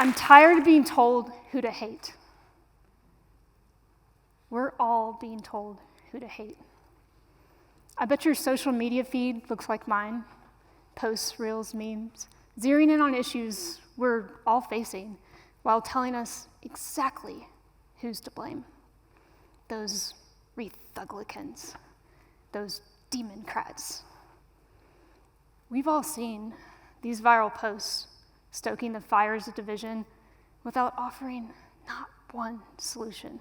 I'm tired of being told who to hate. We're all being told who to hate. I bet your social media feed looks like mine. Posts, reels, memes, zeroing in on issues we're all facing while telling us exactly who's to blame. Those Republicans, those Democrats. We've all seen these viral posts stoking the fires of division without offering not one solution.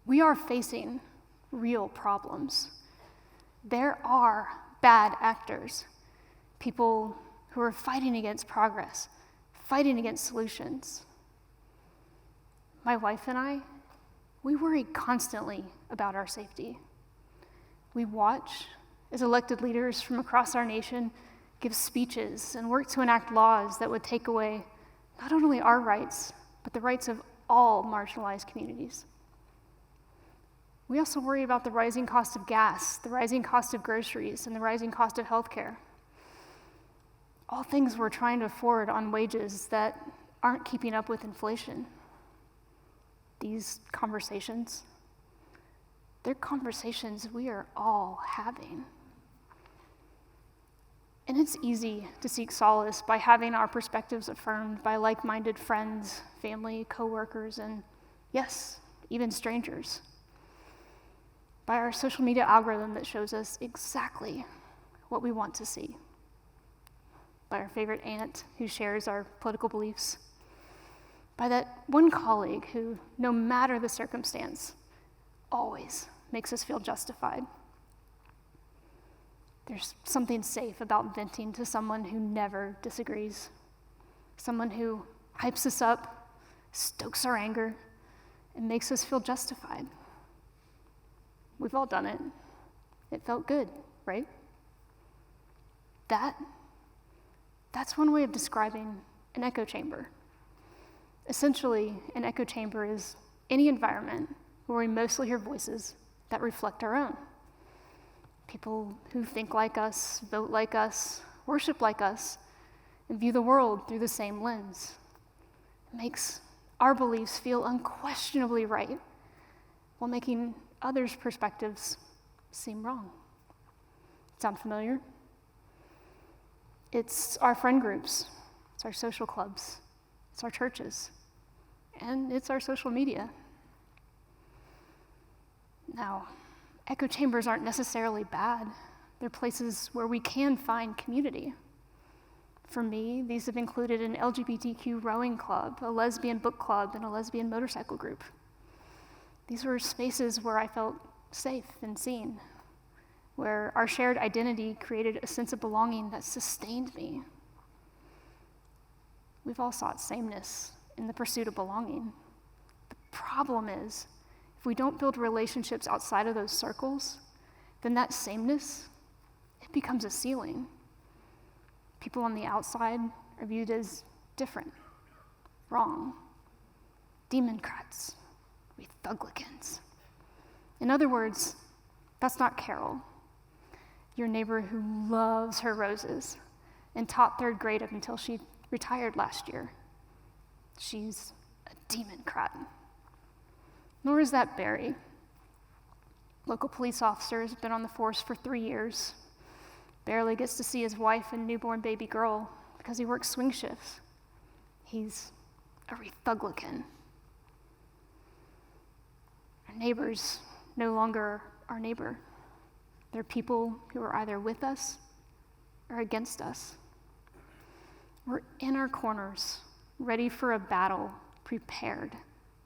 We are facing real problems. There are bad actors, people who are fighting against progress, fighting against solutions. My wife and I, we worry constantly about our safety. We watch as elected leaders from across our nation give speeches and work to enact laws that would take away not only our rights, but the rights of all marginalized communities. We also worry about the rising cost of gas, the rising cost of groceries, and the rising cost of healthcare. All things we're trying to afford on wages that aren't keeping up with inflation. These conversations, they're conversations we are all having. And it's easy to seek solace by having our perspectives affirmed by like-minded friends, family, coworkers, and yes, even strangers. By our social media algorithm that shows us exactly what we want to see. By our favorite aunt who shares our political beliefs. By that one colleague who, no matter the circumstance, always makes us feel justified. There's something safe about venting to someone who never disagrees. Someone who hypes us up, stokes our anger, and makes us feel justified. We've all done it. It felt good, right? That's one way of describing an echo chamber. Essentially, an echo chamber is any environment where we mostly hear voices that reflect our own. People who think like us, vote like us, worship like us, and view the world through the same lens. It makes our beliefs feel unquestionably right, while making others' perspectives seem wrong. Sound familiar? It's our friend groups, it's our social clubs, it's our churches, and it's our social media. Now, echo chambers aren't necessarily bad. They're places where we can find community. For me, these have included an LGBTQ rowing club, a lesbian book club, and a lesbian motorcycle group. These were spaces where I felt safe and seen, where our shared identity created a sense of belonging that sustained me. We've all sought sameness in the pursuit of belonging. The problem is, if we don't build relationships outside of those circles, then that sameness, it becomes a ceiling. People on the outside are viewed as different, wrong, Democrats, Republicans. In other words, that's not Carol, your neighbor who loves her roses and taught third grade up until she retired last year. She's a Democrat. Nor is that Barry. Local police officer has been on the force for 3 years. Barely gets to see his wife and newborn baby girl because he works swing shifts. He's a Republican. Our neighbors no longer our neighbor. They're people who are either with us or against us. We're in our corners, ready for a battle prepared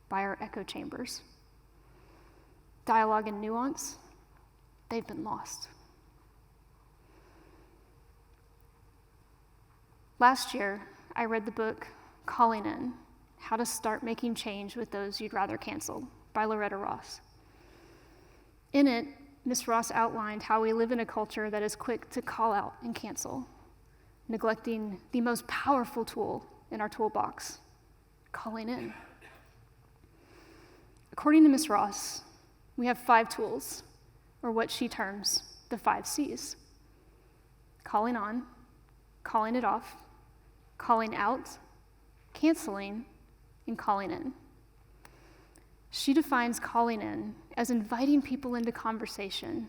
by our echo chambers. Dialogue and nuance, they've been lost. Last year, I read the book Calling In, How to Start Making Change with Those You'd Rather Cancel by Loretta Ross. In it, Ms. Ross outlined how we live in a culture that is quick to call out and cancel, neglecting the most powerful tool in our toolbox, calling in. According to Ms. Ross, we have 5 tools, or what she terms the 5 C's. Calling on, calling it off, calling out, canceling and calling in. She defines calling in as inviting people into conversation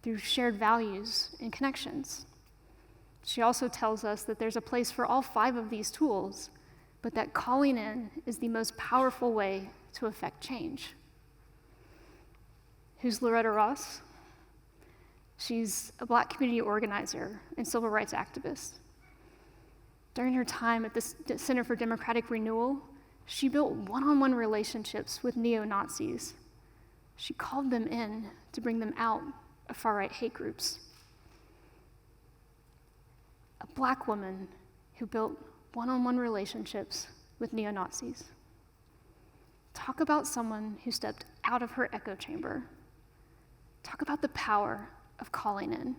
through shared values and connections. She also tells us that there's a place for all 5 of these tools, but that calling in is the most powerful way to affect change. Who's Loretta Ross? She's a Black community organizer and civil rights activist. During her time at the Center for Democratic Renewal, she built one-on-one relationships with neo-Nazis. She called them in to bring them out of far-right hate groups. A Black woman who built one-on-one relationships with neo-Nazis. Talk about someone who stepped out of her echo chamber. Talk about the power of calling in.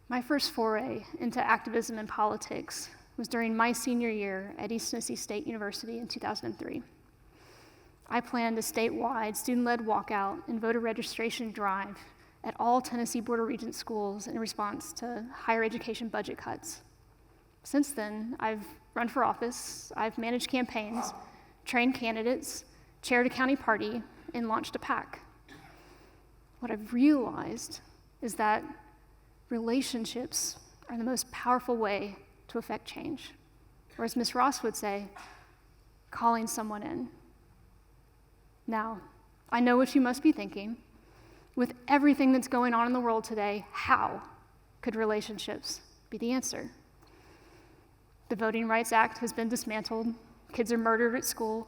My first foray into activism and politics was during my senior year at East Tennessee State University in 2003. I planned a statewide student-led walkout and voter registration drive at all Tennessee Board of Regents schools in response to higher education budget cuts. Since then, I've run for office, I've managed campaigns, trained candidates, chaired a county party, and launched a PAC. What I've realized is that relationships are the most powerful way to affect change. Or as Ms. Ross would say, calling someone in. Now, I know what you must be thinking. With everything that's going on in the world today, how could relationships be the answer? The Voting Rights Act has been dismantled, kids are murdered at school,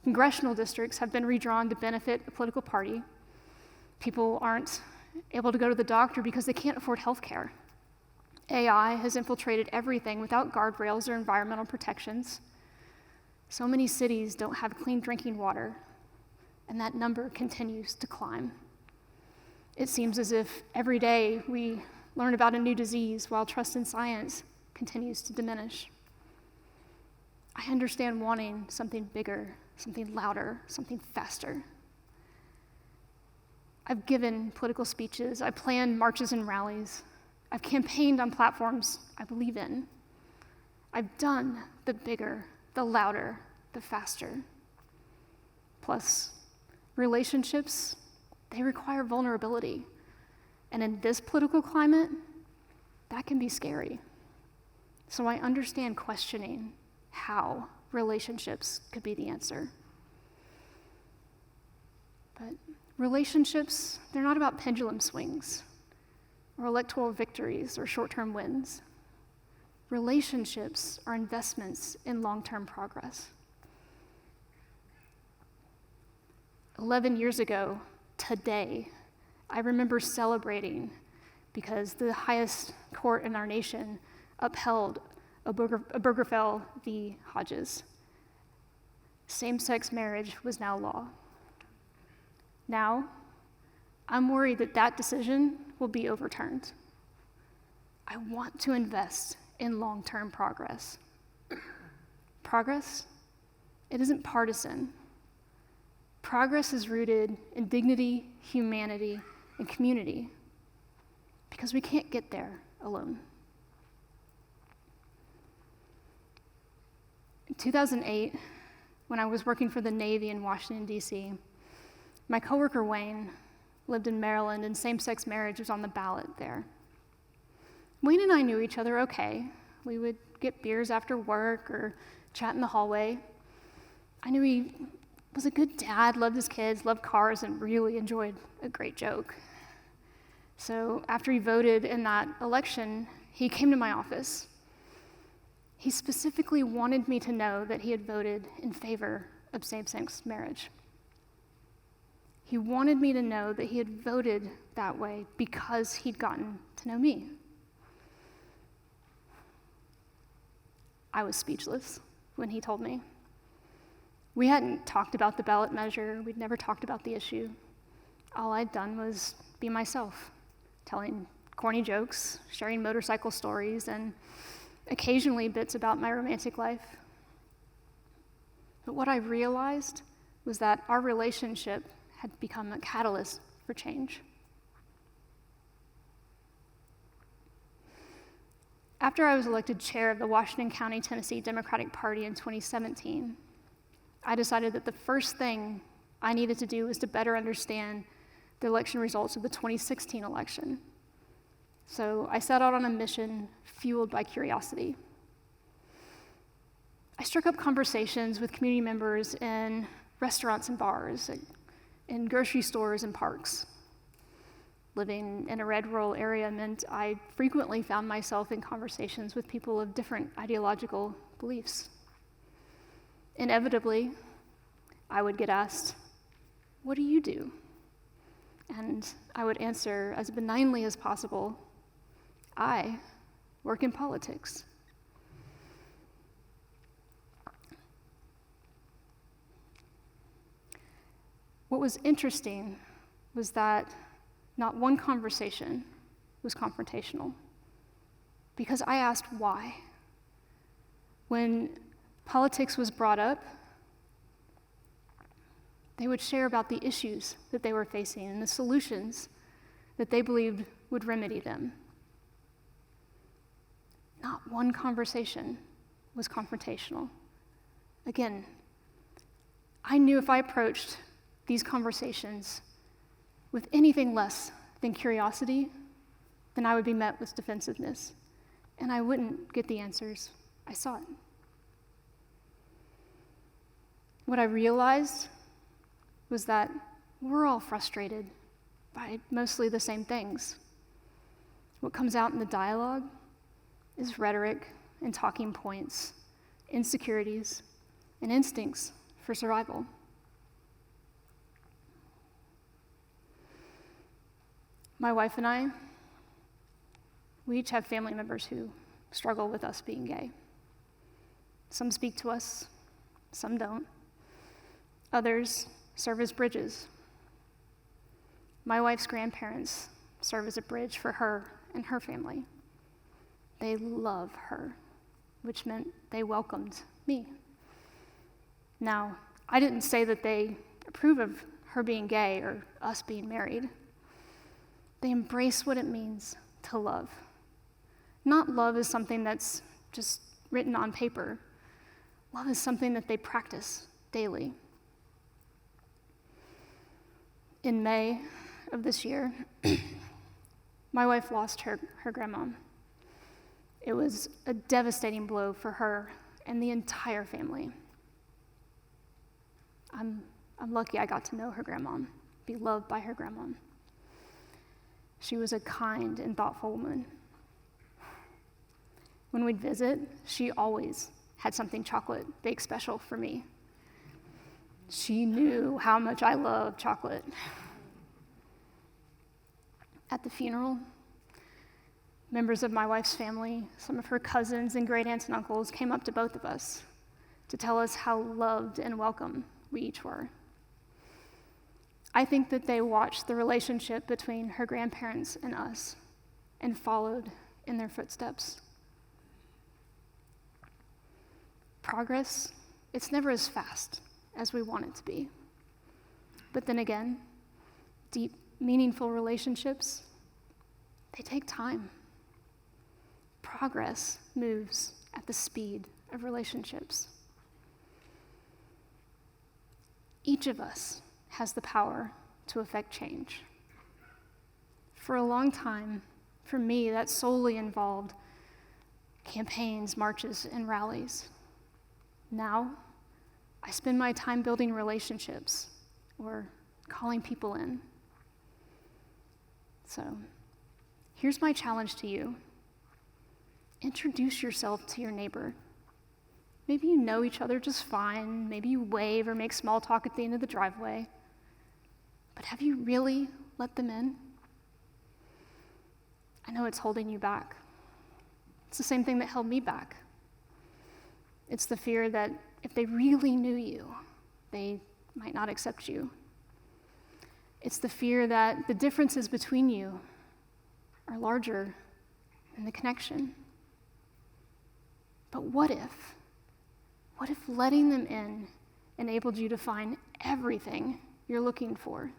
congressional districts have been redrawn to benefit a political party, people aren't able to go to the doctor because they can't afford health care. AI has infiltrated everything without guardrails or environmental protections. So many cities don't have clean drinking water, and that number continues to climb. It seems as if every day we learn about a new disease while trust in science continues to diminish. I understand wanting something bigger, something louder, something faster. I've given political speeches, I've planned marches and rallies, I've campaigned on platforms I believe in. I've done the bigger, the louder, the faster. Plus, relationships, they require vulnerability. And in this political climate, that can be scary. So I understand questioning how relationships could be the answer. But relationships, they're not about pendulum swings or electoral victories or short-term wins. Relationships are investments in long-term progress. 11 years ago, today, I remember celebrating because the highest court in our nation upheld Obergefell v. Hodges. Same-sex marriage was now law. Now, I'm worried that that decision will be overturned. I want to invest in long-term progress. Progress, it isn't partisan. Progress is rooted in dignity, humanity, and community, because we can't get there alone. In 2008, when I was working for the Navy in Washington, D.C., my coworker Wayne lived in Maryland, and same-sex marriage was on the ballot there. Wayne and I knew each other okay. We would get beers after work or chat in the hallway. I knew he was a good dad, loved his kids, loved cars, and really enjoyed a great joke. So after he voted in that election, he came to my office. He specifically wanted me to know that he had voted in favor of same-sex marriage. He wanted me to know that he had voted that way because he'd gotten to know me. I was speechless when he told me. We hadn't talked about the ballot measure. We'd never talked about the issue. All I'd done was be myself, telling corny jokes, sharing motorcycle stories, and occasionally bits about my romantic life. But what I realized was that our relationship had become a catalyst for change. After I was elected chair of the Washington County, Tennessee Democratic Party in 2017, I decided that the first thing I needed to do was to better understand the election results of the 2016 election. So I set out on a mission fueled by curiosity. I struck up conversations with community members in restaurants and bars, in grocery stores and parks. Living in a red rural area meant I frequently found myself in conversations with people of different ideological beliefs. Inevitably, I would get asked, "What do you do?" And I would answer as benignly as possible, "I work in politics." What was interesting was that not one conversation was confrontational, because I asked why. When politics was brought up, they would share about the issues that they were facing and the solutions that they believed would remedy them. Not one conversation was confrontational. Again, I knew if I approached these conversations with anything less than curiosity, then I would be met with defensiveness, and I wouldn't get the answers I sought. What I realized was that we're all frustrated by mostly the same things. What comes out in the dialogue is rhetoric and talking points, insecurities, and instincts for survival. My wife and I, we each have family members who struggle with us being gay. Some speak to us, some don't. Others serve as bridges. My wife's grandparents serve as a bridge for her and her family. They love her, which meant they welcomed me. Now, I didn't say that they approve of her being gay or us being married. They embrace what it means to love. Not love is something that's just written on paper. Love is something that they practice daily. In May of this year, my wife lost her grandma. It was a devastating blow for her and the entire family. I'm lucky I got to know her grandma, be loved by her grandma. She was a kind and thoughtful woman. When we'd visit, she always had something chocolate baked special for me. She knew how much I loved chocolate. At the funeral, members of my wife's family, some of her cousins and great aunts and uncles came up to both of us to tell us how loved and welcome we each were. I think that they watched the relationship between her grandparents and us and followed in their footsteps. Progress, it's never as fast as we want it to be. But then again, deep, meaningful relationships, they take time. Progress moves at the speed of relationships. Each of us has the power to affect change. For a long time, for me, that solely involved campaigns, marches, and rallies. Now, I spend my time building relationships or calling people in. So, here's my challenge to you. Introduce yourself to your neighbor. Maybe you know each other just fine. Maybe you wave or make small talk at the end of the driveway. But have you really let them in? I know it's holding you back. It's the same thing that held me back. It's the fear that if they really knew you, they might not accept you. It's the fear that the differences between you are larger than the connection. But what if letting them in enabled you to find everything you're looking for?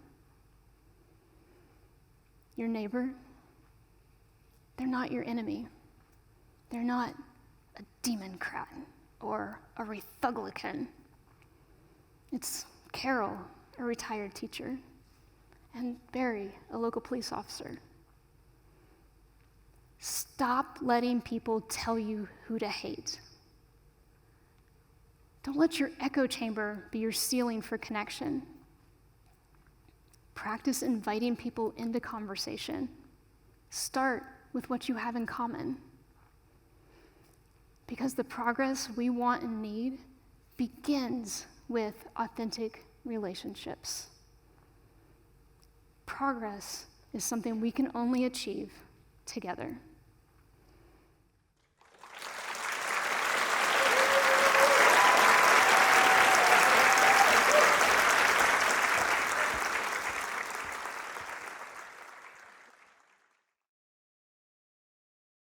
Your neighbor, they're not your enemy. They're not a Democrat or a Republican. It's Carol, a retired teacher, and Barry, a local police officer. Stop letting people tell you who to hate. Don't let your echo chamber be your ceiling for connection. Practice inviting people into conversation. Start with what you have in common. Because the progress we want and need begins with authentic relationships. Progress is something we can only achieve together.